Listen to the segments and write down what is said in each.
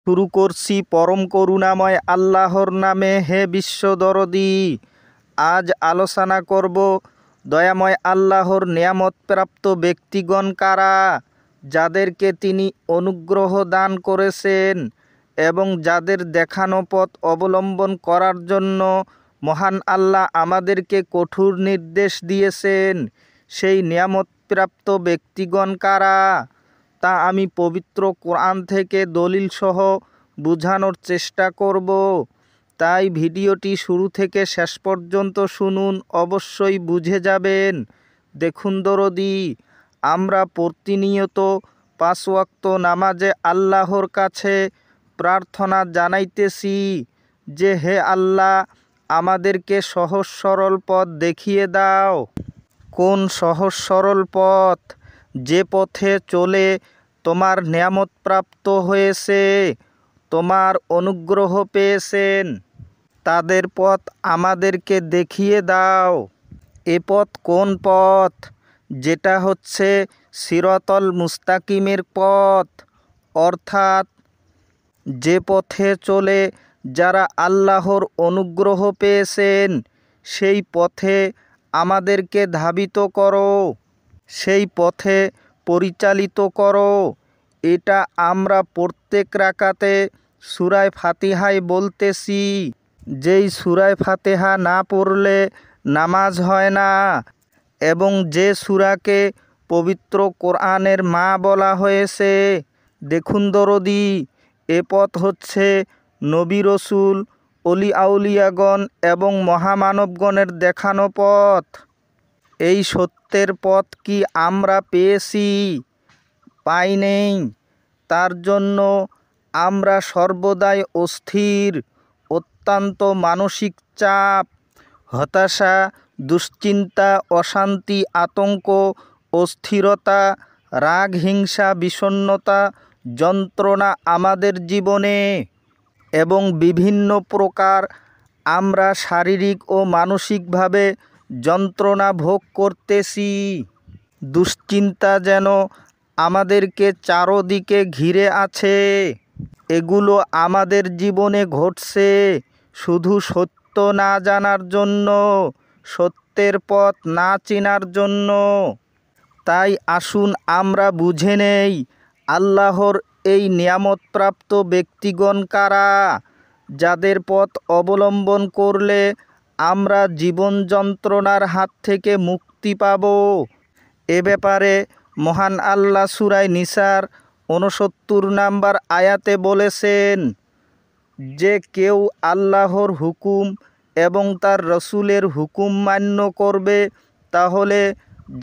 শুরু করছি পরম করুণাময় আল্লাহর নামে। হে বিশ্বদরদী, আজ আলোচনা করব দয়াময় আল্লাহর নিয়ামতপ্রাপ্ত ব্যক্তিগণ কারা, যাদেরকে তিনি অনুগ্রহ দান করেছেন এবং যাদের দেখানো পথ অবলম্বন করার জন্য মহান আল্লাহ আমাদেরকে কঠোর নির্দেশ দিয়েছেন। সেই নিয়ামতপ্রাপ্ত ব্যক্তিগণ কারা তা আমি পবিত্র কোরআন থেকে দলিলসহ বোঝানোর চেষ্টা করব। তাই ভিডিওটি শুরু থেকে শেষ পর্যন্ত শুনুন, অবশ্যই বুঝে যাবেন। দেখুন দরদি, আমরা প্রতিনিয়ত 5 ওয়াক্ত নামাজে আল্লাহর কাছে প্রার্থনা জানাইতেছি যে হে আল্লাহ, আমাদেরকে সহজ সরল পথ দেখিয়ে দাও। কোন সহজ সরল পথ? যে পথে চলে তোমার নিয়ামত প্রাপ্ত হয়েছে, তোমার অনুগ্রহ পেয়েছেন, তাদের পথ আমাদেরকে দেখিয়ে দাও। এ পথ কোন পথ? যেটা হচ্ছে সিরাতুল মুস্তাকিমের পথ, অর্থাৎ যে পথে চলে যারা আল্লাহর অনুগ্রহ পেয়েছেন, সেই পথে আমাদেরকে ধাবিত করো, সেই পথে পরিচালিত করো। এটা আমরা প্রত্যেক রাকাতে সূরা ফাতিহায় বলতেছি। যেই সূরা ফাতিহা না পড়লে নামাজ হয় না, এবং যে সূরাকে পবিত্র কোরআনের মা বলা হয়েছে। দেখুন দরদি, এ পথ হচ্ছে নবী রসুল, অলি আউলিয়াগণ এবং মহামানবগণের দেখানো পথ। এই সত্যের পথ কি আমরা পেয়েছি? পাই নেই। তার জন্য আমরা সর্বদাই অস্থির, অত্যন্ত মানসিক চাপ, হতাশা, দুশ্চিন্তা, অশান্তি, আতঙ্ক, অস্থিরতা, রাগ, হিংসা, বিষণ্ণতা, যন্ত্রণা আমাদের জীবনে, এবং বিভিন্ন প্রকার আমরা শারীরিক ও মানসিকভাবে যন্ত্রণা ভোগ করতেছি। দুশ্চিন্তা যেন আমাদেরকে চারদিকে ঘিরে আছে। এগুলো আমাদের জীবনে ঘটছে শুধু সত্য না জানার জন্য, সত্যের পথ না চেনার জন্য। তাই আসুন আমরা বুঝে নেই আল্লাহর এই নিয়ামতপ্রাপ্ত ব্যক্তিগণ কারা, যাদের পথ অবলম্বন করলে আমরা জীবন যন্ত্রণার হাত থেকে মুক্তি পাব। এ ব্যাপারে মহান আল্লাহ সূরা নিসার 69 নম্বর আয়াতে বলেছেন যে কেউ আল্লাহর হুকুম এবং তার রসুলের হুকুম মান্য করবে, তাহলে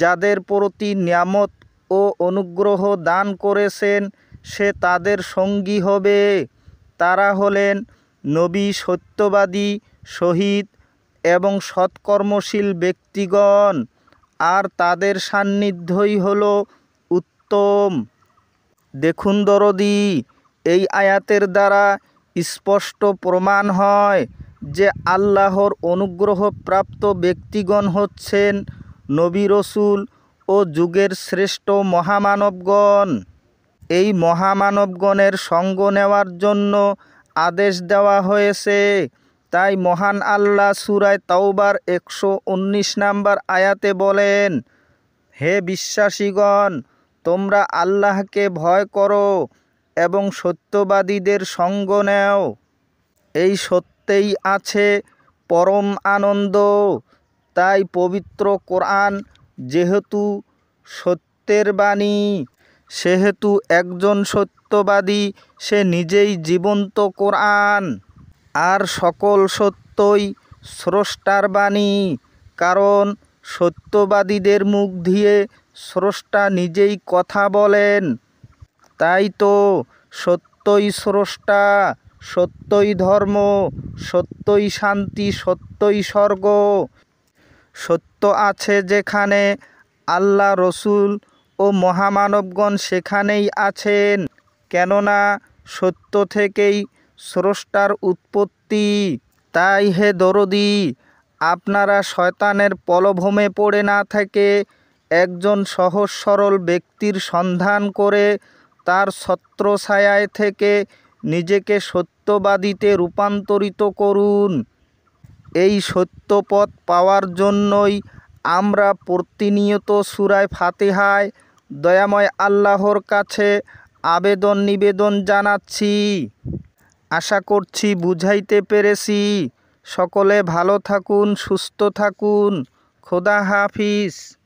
যাদের প্রতি নিয়ামত ও অনুগ্রহ দান করেছেন সে তাদের সঙ্গী হবে। তারা হলেন নবী, সত্যবাদী, শহীদ এবং সৎকর্মশীল ব্যক্তিগণ, আর তাদের সান্নিধ্যই হলো উত্তম। দেখুন দরদি, এই আয়াতের দ্বারা স্পষ্ট প্রমাণ হয় যে আল্লাহর অনুগ্রহপ্রাপ্ত ব্যক্তিগণ হচ্ছেন নবী, রসুল ও যুগের শ্রেষ্ঠ মহামানবগণ। এই মহামানবগণের সঙ্গ নেওয়ার জন্য আদেশ দেওয়া হয়েছে। তাই মহান আল্লাহ সূরা তাওবার 119 নম্বর আয়াতে বলেন, হে বিশ্বাসীগণ, তোমরা আল্লাহকে ভয় করো এবং সত্যবাদীদের সঙ্গ নেও। এই সত্যেই আছে পরম আনন্দ। তাই পবিত্র কোরআন যেহেতু সত্যের বাণী, সেহেতু একজন সত্যবাদী সে নিজেই জীবন্ত কোরআন। আর সকল সত্যই স্রষ্টার বাণী, কারণ সত্যবাদীদের মুখ দিয়ে স্রষ্টা নিজেই কথা বলেন। তাই তো সত্যই স্রষ্টা, সত্যই ধর্ম, সত্যই শান্তি, সত্যই স্বর্গ। সত্য আছে যেখানে আল্লাহ, রসুল ও মহামানবগণ সেখানেই আছেন, কেননা সত্য থেকেই স্রষ্টার উৎপত্তি। তাই হে দরদি, আপনারা শয়তানের প্রলোভনে পড়ে না থেকে একজন সহজ সরল ব্যক্তির সন্ধান করে তার ছত্রছায়ায় থেকে নিজেকে সত্যবাদীতে রূপান্তরিত করুন। এই সত্যপথ পাওয়ার জন্যই আমরা প্রতিনিয়ত সূরা ফাতিহায় দয়াময় আল্লাহর কাছে আবেদন নিবেদন জানাচ্ছি। আশা করছি বুঝাইতে পেরেছি। সকলে ভালো থাকুন, সুস্থ থাকুন। খোদা হাফিজ।